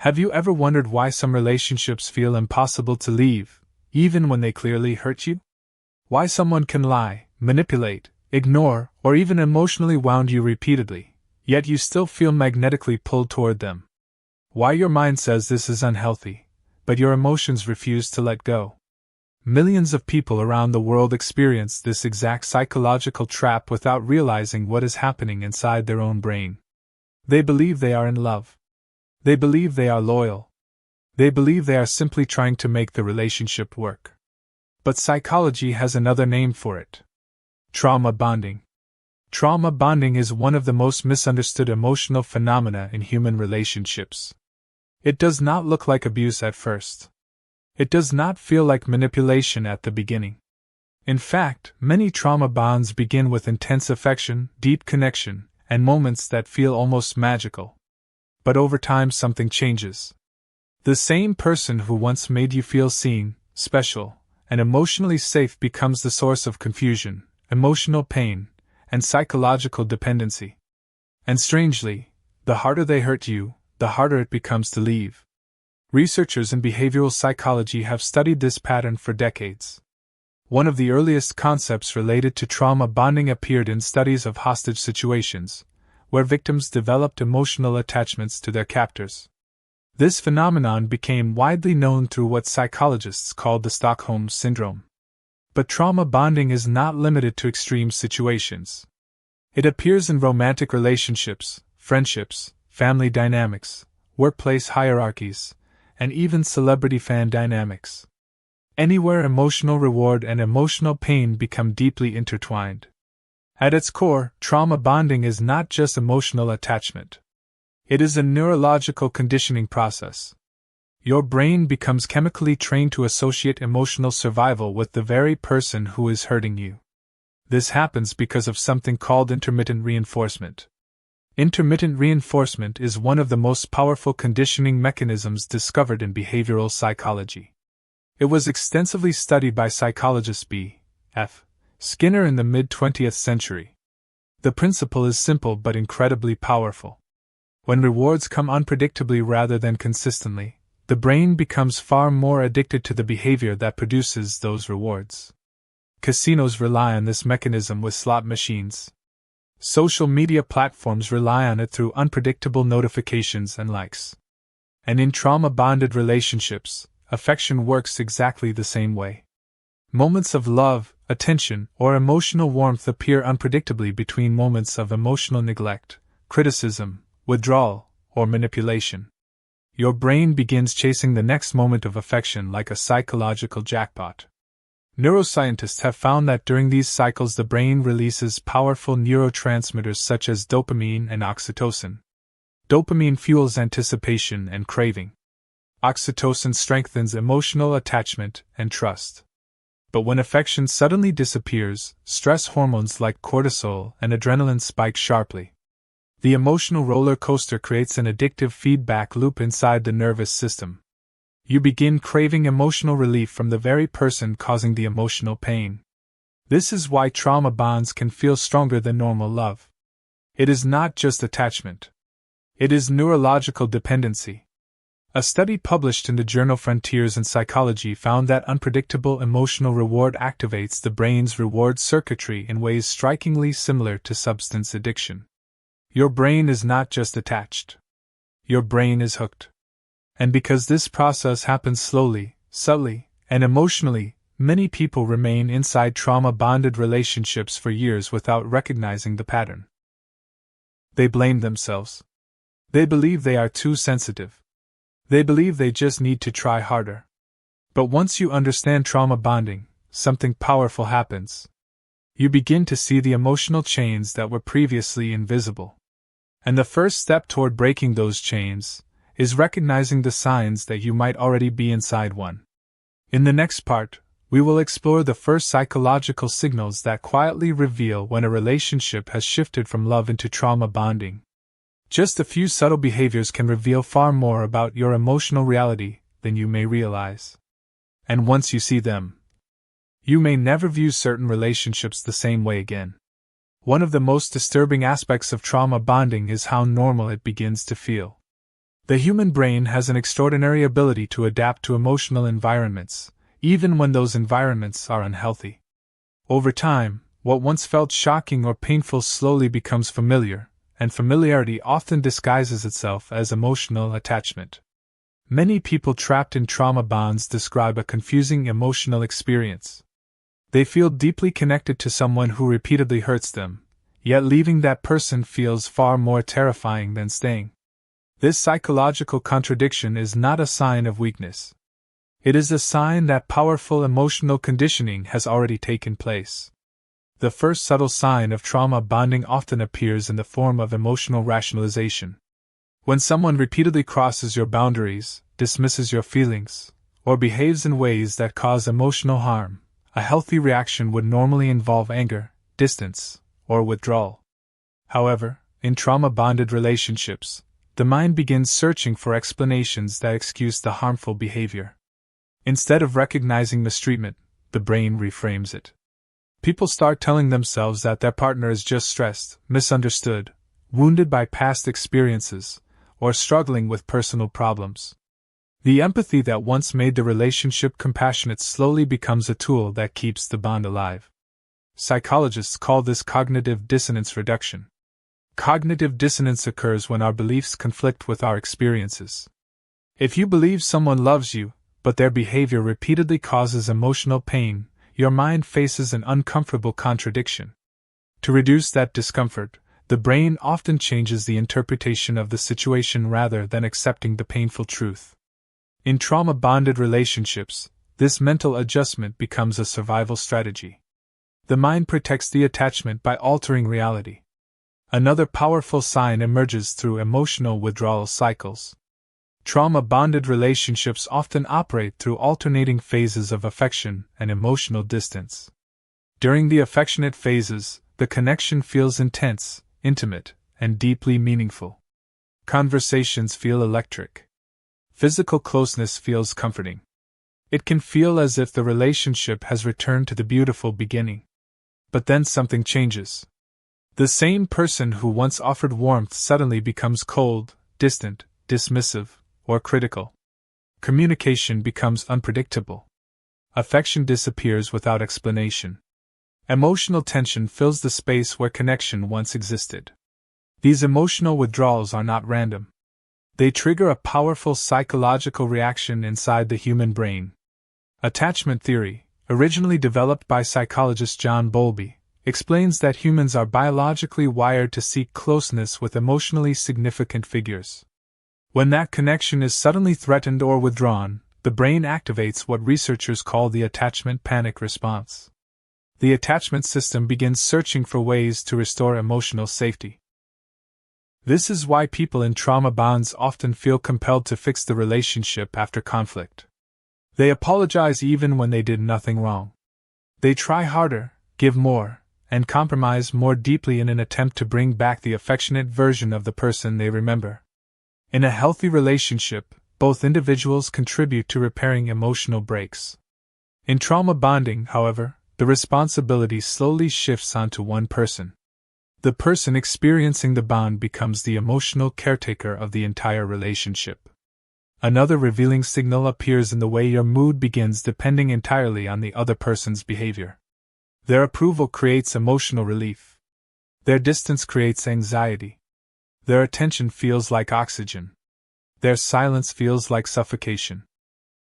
Have you ever wondered why some relationships feel impossible to leave, even when they clearly hurt you? Why someone can lie, manipulate, ignore, or even emotionally wound you repeatedly, yet you still feel magnetically pulled toward them? Why your mind says this is unhealthy, but your emotions refuse to let go? Millions of people around the world experience this exact psychological trap without realizing what is happening inside their own brain. They believe they are in love. They believe they are loyal. They believe they are simply trying to make the relationship work. But psychology has another name for it: trauma bonding. Trauma bonding is one of the most misunderstood emotional phenomena in human relationships. It does not look like abuse at first. It does not feel like manipulation at the beginning. In fact, many trauma bonds begin with intense affection, deep connection, and moments that feel almost magical. But over time something changes. The same person who once made you feel seen, special, and emotionally safe becomes the source of confusion, emotional pain, and psychological dependency. And strangely, the harder they hurt you, the harder it becomes to leave. Researchers in behavioral psychology have studied this pattern for decades. One of the earliest concepts related to trauma bonding appeared in studies of hostage situations, where victims developed emotional attachments to their captors. This phenomenon became widely known through what psychologists called the Stockholm Syndrome. But trauma bonding is not limited to extreme situations. It appears in romantic relationships, friendships, family dynamics, workplace hierarchies, and even celebrity fan dynamics. Anywhere emotional reward and emotional pain become deeply intertwined. At its core, trauma bonding is not just emotional attachment. It is a neurological conditioning process. Your brain becomes chemically trained to associate emotional survival with the very person who is hurting you. This happens because of something called intermittent reinforcement. Intermittent reinforcement is one of the most powerful conditioning mechanisms discovered in behavioral psychology. It was extensively studied by psychologist B.F. Skinner in the mid-20th century. The principle is simple but incredibly powerful. When rewards come unpredictably rather than consistently, the brain becomes far more addicted to the behavior that produces those rewards. Casinos rely on this mechanism with slot machines. Social media platforms rely on it through unpredictable notifications and likes. And in trauma-bonded relationships, affection works exactly the same way. Moments of love, attention, or emotional warmth appear unpredictably between moments of emotional neglect, criticism, withdrawal, or manipulation. Your brain begins chasing the next moment of affection like a psychological jackpot. Neuroscientists have found that during these cycles the brain releases powerful neurotransmitters such as dopamine and oxytocin. Dopamine fuels anticipation and craving. Oxytocin strengthens emotional attachment and trust. But when affection suddenly disappears, stress hormones like cortisol and adrenaline spike sharply. The emotional roller coaster creates an addictive feedback loop inside the nervous system. You begin craving emotional relief from the very person causing the emotional pain. This is why trauma bonds can feel stronger than normal love. It is not just attachment. It is neurological dependency. A study published in the journal Frontiers in Psychology found that unpredictable emotional reward activates the brain's reward circuitry in ways strikingly similar to substance addiction. Your brain is not just attached. Your brain is hooked. And because this process happens slowly, subtly, and emotionally, many people remain inside trauma-bonded relationships for years without recognizing the pattern. They blame themselves. They believe they are too sensitive. They believe they just need to try harder. But once you understand trauma bonding, something powerful happens. You begin to see the emotional chains that were previously invisible. And the first step toward breaking those chains is recognizing the signs that you might already be inside one. In the next part, we will explore the first psychological signals that quietly reveal when a relationship has shifted from love into trauma bonding. Just a few subtle behaviors can reveal far more about your emotional reality than you may realize. And once you see them, you may never view certain relationships the same way again. One of the most disturbing aspects of trauma bonding is how normal it begins to feel. The human brain has an extraordinary ability to adapt to emotional environments, even when those environments are unhealthy. Over time, what once felt shocking or painful slowly becomes familiar, and familiarity often disguises itself as emotional attachment. Many people trapped in trauma bonds describe a confusing emotional experience. They feel deeply connected to someone who repeatedly hurts them, yet leaving that person feels far more terrifying than staying. This psychological contradiction is not a sign of weakness. It is a sign that powerful emotional conditioning has already taken place. The first subtle sign of trauma bonding often appears in the form of emotional rationalization. When someone repeatedly crosses your boundaries, dismisses your feelings, or behaves in ways that cause emotional harm, a healthy reaction would normally involve anger, distance, or withdrawal. However, in trauma-bonded relationships, the mind begins searching for explanations that excuse the harmful behavior. Instead of recognizing mistreatment, the brain reframes it. People start telling themselves that their partner is just stressed, misunderstood, wounded by past experiences, or struggling with personal problems. The empathy that once made the relationship compassionate slowly becomes a tool that keeps the bond alive. Psychologists call this cognitive dissonance reduction. Cognitive dissonance occurs when our beliefs conflict with our experiences. If you believe someone loves you, but their behavior repeatedly causes emotional pain, your mind faces an uncomfortable contradiction. To reduce that discomfort, the brain often changes the interpretation of the situation rather than accepting the painful truth. In trauma-bonded relationships, this mental adjustment becomes a survival strategy. The mind protects the attachment by altering reality. Another powerful sign emerges through emotional withdrawal cycles. Trauma-bonded relationships often operate through alternating phases of affection and emotional distance. During the affectionate phases, the connection feels intense, intimate, and deeply meaningful. Conversations feel electric. Physical closeness feels comforting. It can feel as if the relationship has returned to the beautiful beginning. But then something changes. The same person who once offered warmth suddenly becomes cold, distant, dismissive, or critical. Communication becomes unpredictable. Affection disappears without explanation. Emotional tension fills the space where connection once existed. These emotional withdrawals are not random. They trigger a powerful psychological reaction inside the human brain. Attachment theory, originally developed by psychologist John Bowlby, explains that humans are biologically wired to seek closeness with emotionally significant figures. When that connection is suddenly threatened or withdrawn, the brain activates what researchers call the attachment panic response. The attachment system begins searching for ways to restore emotional safety. This is why people in trauma bonds often feel compelled to fix the relationship after conflict. They apologize even when they did nothing wrong. They try harder, give more, and compromise more deeply in an attempt to bring back the affectionate version of the person they remember. In a healthy relationship, both individuals contribute to repairing emotional breaks. In trauma bonding, however, the responsibility slowly shifts onto one person. The person experiencing the bond becomes the emotional caretaker of the entire relationship. Another revealing signal appears in the way your mood begins depending entirely on the other person's behavior. Their approval creates emotional relief. Their distance creates anxiety. Their attention feels like oxygen. Their silence feels like suffocation.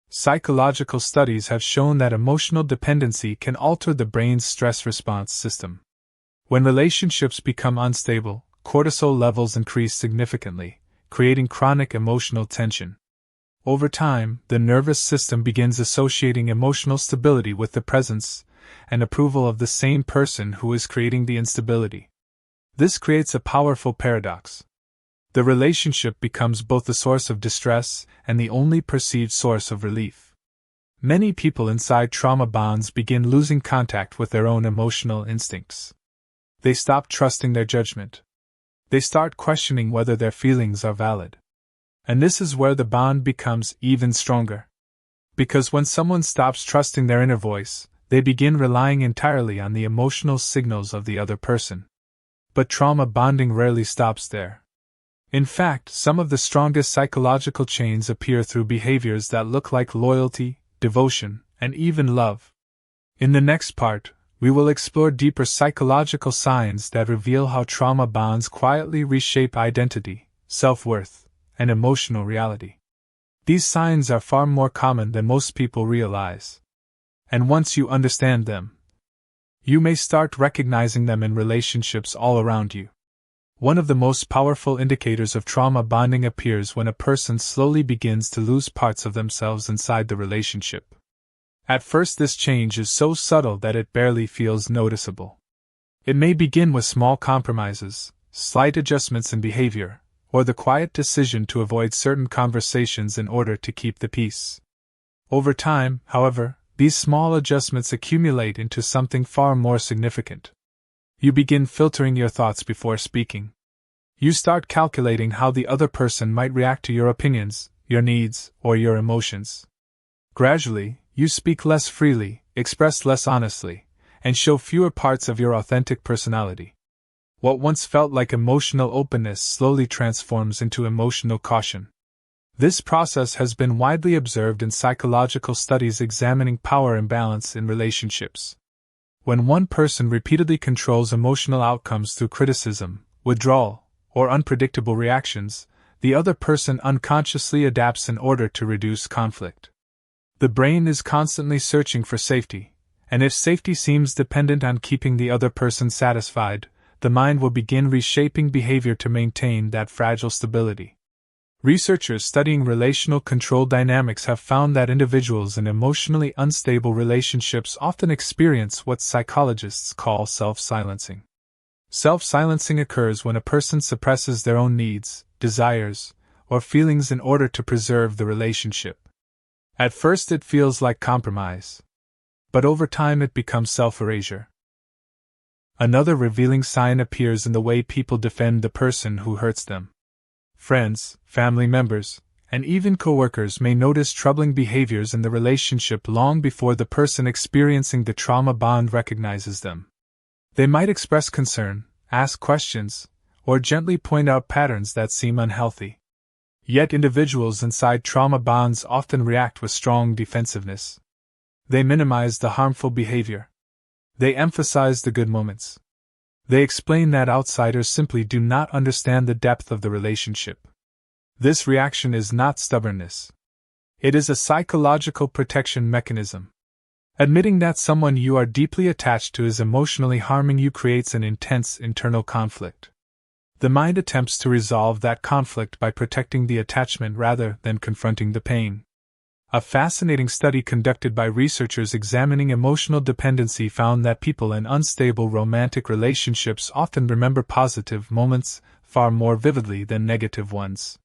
Psychological studies have shown that emotional dependency can alter the brain's stress response system. When relationships become unstable, cortisol levels increase significantly, creating chronic emotional tension. Over time, the nervous system begins associating emotional stability with the presence and approval of the same person who is creating the instability. This creates a powerful paradox. The relationship becomes both the source of distress and the only perceived source of relief. Many people inside trauma bonds begin losing contact with their own emotional instincts. They stop trusting their judgment. They start questioning whether their feelings are valid. And this is where the bond becomes even stronger. Because when someone stops trusting their inner voice, they begin relying entirely on the emotional signals of the other person. But trauma bonding rarely stops there. In fact, some of the strongest psychological chains appear through behaviors that look like loyalty, devotion, and even love. In the next part, we will explore deeper psychological signs that reveal how trauma bonds quietly reshape identity, self-worth, and emotional reality. These signs are far more common than most people realize. And once you understand them, you may start recognizing them in relationships all around you. One of the most powerful indicators of trauma bonding appears when a person slowly begins to lose parts of themselves inside the relationship. At first, this change is so subtle that it barely feels noticeable. It may begin with small compromises, slight adjustments in behavior, or the quiet decision to avoid certain conversations in order to keep the peace. Over time, however, these small adjustments accumulate into something far more significant. You begin filtering your thoughts before speaking. You start calculating how the other person might react to your opinions, your needs, or your emotions. Gradually, you speak less freely, express less honestly, and show fewer parts of your authentic personality. What once felt like emotional openness slowly transforms into emotional caution. This process has been widely observed in psychological studies examining power imbalance in relationships. When one person repeatedly controls emotional outcomes through criticism, withdrawal, or unpredictable reactions, the other person unconsciously adapts in order to reduce conflict. The brain is constantly searching for safety, and if safety seems dependent on keeping the other person satisfied, the mind will begin reshaping behavior to maintain that fragile stability. Researchers studying relational control dynamics have found that individuals in emotionally unstable relationships often experience what psychologists call self-silencing. Self-silencing occurs when a person suppresses their own needs, desires, or feelings in order to preserve the relationship. At first it feels like compromise, but over time it becomes self-erasure. Another revealing sign appears in the way people defend the person who hurts them. Friends, family members, and even coworkers may notice troubling behaviors in the relationship long before the person experiencing the trauma bond recognizes them. They might express concern, ask questions, or gently point out patterns that seem unhealthy. Yet individuals inside trauma bonds often react with strong defensiveness. They minimize the harmful behavior. They emphasize the good moments. They explain that outsiders simply do not understand the depth of the relationship. This reaction is not stubbornness. It is a psychological protection mechanism. Admitting that someone you are deeply attached to is emotionally harming you creates an intense internal conflict. The mind attempts to resolve that conflict by protecting the attachment rather than confronting the pain. A fascinating study conducted by researchers examining emotional dependency found that people in unstable romantic relationships often remember positive moments far more vividly than negative ones.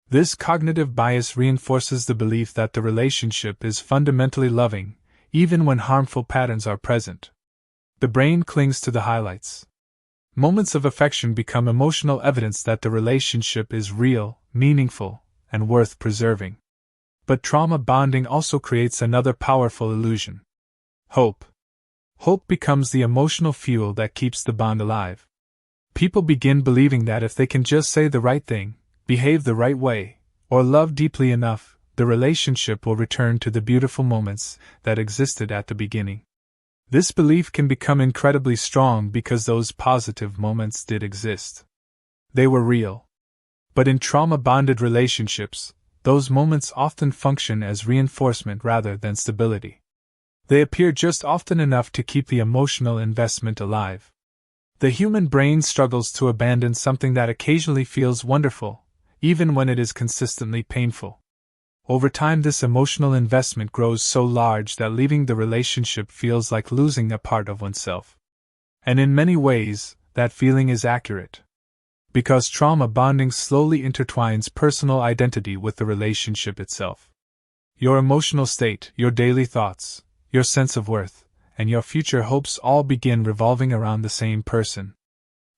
This cognitive bias reinforces the belief that the relationship is fundamentally loving, even when harmful patterns are present. The brain clings to the highlights. Moments of affection become emotional evidence that the relationship is real, meaningful, and worth preserving. But trauma bonding also creates another powerful illusion. Hope. Hope becomes the emotional fuel that keeps the bond alive. People begin believing that if they can just say the right thing, behave the right way, or love deeply enough, the relationship will return to the beautiful moments that existed at the beginning. This belief can become incredibly strong because those positive moments did exist. They were real. But in trauma-bonded relationships, those moments often function as reinforcement rather than stability. They appear just often enough to keep the emotional investment alive. The human brain struggles to abandon something that occasionally feels wonderful, even when it is consistently painful. Over time, this emotional investment grows so large that leaving the relationship feels like losing a part of oneself. And in many ways, that feeling is accurate. Because trauma bonding slowly intertwines personal identity with the relationship itself. Your emotional state, your daily thoughts, your sense of worth, and your future hopes all begin revolving around the same person.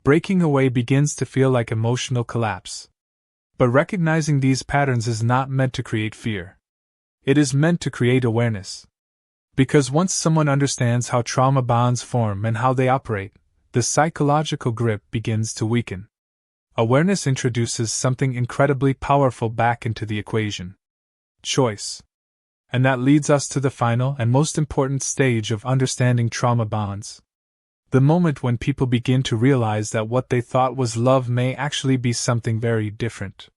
Breaking away begins to feel like emotional collapse. But recognizing these patterns is not meant to create fear. It is meant to create awareness. Because once someone understands how trauma bonds form and how they operate, the psychological grip begins to weaken. Awareness introduces something incredibly powerful back into the equation: choice. And that leads us to the final and most important stage of understanding trauma bonds. The moment when people begin to realize that what they thought was love may actually be something very different.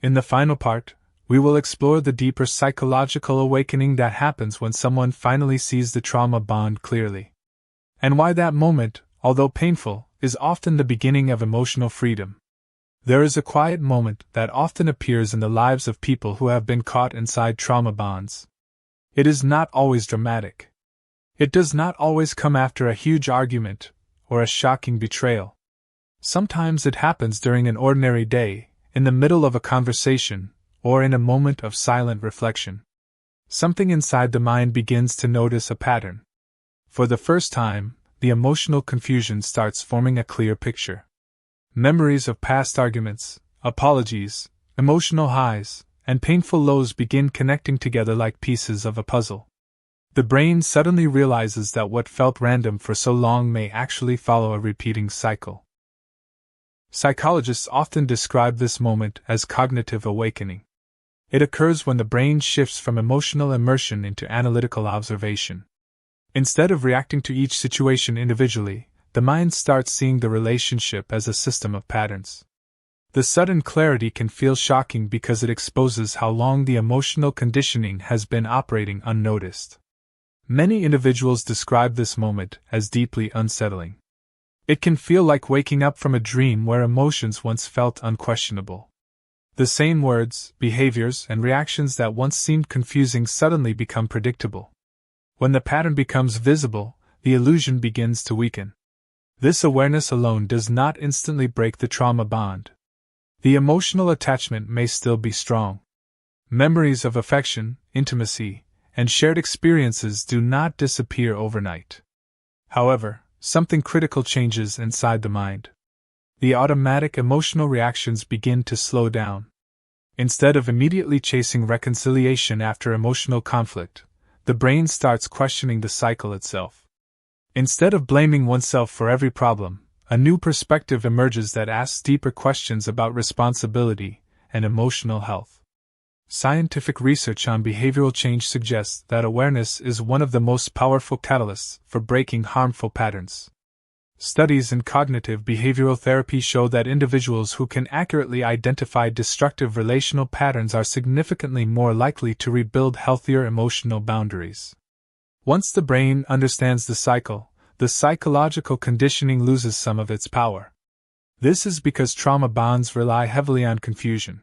In the final part, we will explore the deeper psychological awakening that happens when someone finally sees the trauma bond clearly. And why that moment, although painful, is often the beginning of emotional freedom. There is a quiet moment that often appears in the lives of people who have been caught inside trauma bonds. It is not always dramatic. It does not always come after a huge argument or a shocking betrayal. Sometimes it happens during an ordinary day, in the middle of a conversation, or in a moment of silent reflection. Something inside the mind begins to notice a pattern. For the first time, the emotional confusion starts forming a clear picture. Memories of past arguments, apologies, emotional highs, and painful lows begin connecting together like pieces of a puzzle. The brain suddenly realizes that what felt random for so long may actually follow a repeating cycle. Psychologists often describe this moment as cognitive awakening. It occurs when the brain shifts from emotional immersion into analytical observation. Instead of reacting to each situation individually, the mind starts seeing the relationship as a system of patterns. The sudden clarity can feel shocking because it exposes how long the emotional conditioning has been operating unnoticed. Many individuals describe this moment as deeply unsettling. It can feel like waking up from a dream where emotions once felt unquestionable. The same words, behaviors, and reactions that once seemed confusing suddenly become predictable. When the pattern becomes visible, the illusion begins to weaken. This awareness alone does not instantly break the trauma bond. The emotional attachment may still be strong. Memories of affection, intimacy, and shared experiences do not disappear overnight. However, something critical changes inside the mind. The automatic emotional reactions begin to slow down. Instead of immediately chasing reconciliation after emotional conflict, the brain starts questioning the cycle itself. Instead of blaming oneself for every problem, a new perspective emerges that asks deeper questions about responsibility and emotional health. Scientific research on behavioral change suggests that awareness is one of the most powerful catalysts for breaking harmful patterns. Studies in cognitive behavioral therapy show that individuals who can accurately identify destructive relational patterns are significantly more likely to rebuild healthier emotional boundaries. Once the brain understands the cycle, the psychological conditioning loses some of its power. This is because trauma bonds rely heavily on confusion.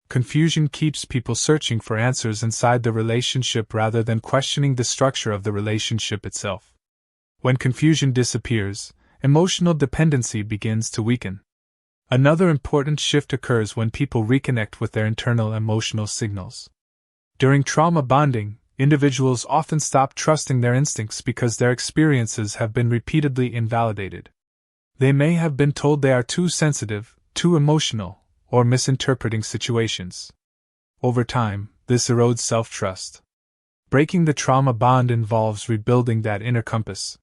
Confusion keeps people searching for answers inside the relationship rather than questioning the structure of the relationship itself. When confusion disappears, emotional dependency begins to weaken. Another important shift occurs when people reconnect with their internal emotional signals. During trauma bonding, individuals often stop trusting their instincts because their experiences have been repeatedly invalidated. They may have been told they are too sensitive, too emotional, or misinterpreting situations. Over time, this erodes self-trust. Breaking the trauma bond involves rebuilding that inner compass.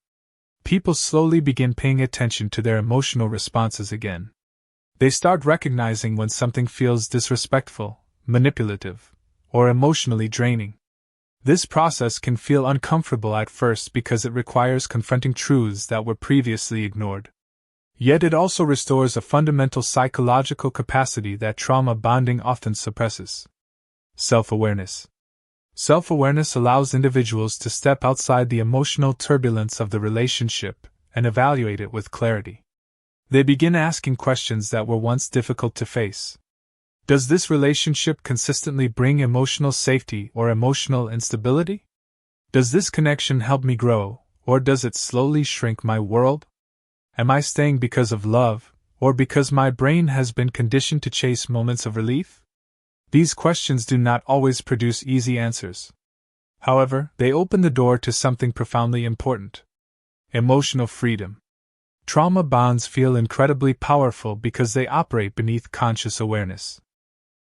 People slowly begin paying attention to their emotional responses again. They start recognizing when something feels disrespectful, manipulative, or emotionally draining. This process can feel uncomfortable at first because it requires confronting truths that were previously ignored. Yet it also restores a fundamental psychological capacity that trauma bonding often suppresses: self-awareness. Self-awareness allows individuals to step outside the emotional turbulence of the relationship and evaluate it with clarity. They begin asking questions that were once difficult to face. Does this relationship consistently bring emotional safety or emotional instability? Does this connection help me grow, or does it slowly shrink my world? Am I staying because of love, or because my brain has been conditioned to chase moments of relief? These questions do not always produce easy answers. However, they open the door to something profoundly important: emotional freedom. Trauma bonds feel incredibly powerful because they operate beneath conscious awareness.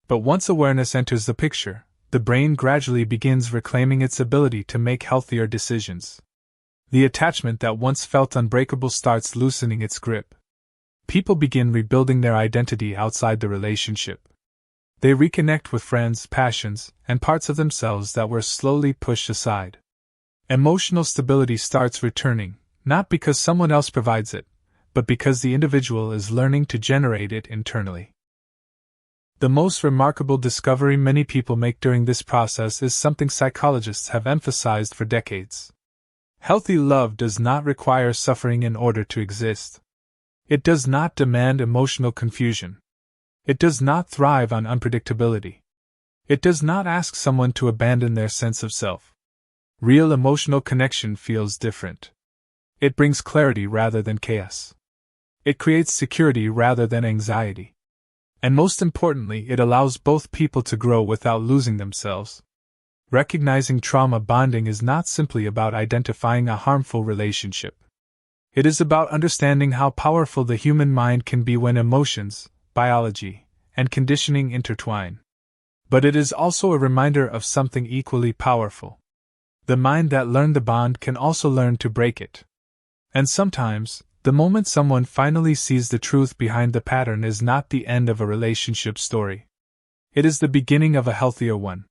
But once awareness enters the picture, the brain gradually begins reclaiming its ability to make healthier decisions. The attachment that once felt unbreakable starts loosening its grip. People begin rebuilding their identity outside the relationship. They reconnect with friends, passions, and parts of themselves that were slowly pushed aside. Emotional stability starts returning, not because someone else provides it, but because the individual is learning to generate it internally. The most remarkable discovery many people make during this process is something psychologists have emphasized for decades. Healthy love does not require suffering in order to exist. It does not demand emotional confusion. It does not thrive on unpredictability. It does not ask someone to abandon their sense of self. Real emotional connection feels different. It brings clarity rather than chaos. It creates security rather than anxiety. And most importantly, it allows both people to grow without losing themselves. Recognizing trauma bonding is not simply about identifying a harmful relationship. It is about understanding how powerful the human mind can be when emotions, biology, and conditioning intertwine. But it is also a reminder of something equally powerful. The mind that learned the bond can also learn to break it. And sometimes, the moment someone finally sees the truth behind the pattern is not the end of a relationship story. It is the beginning of a healthier one.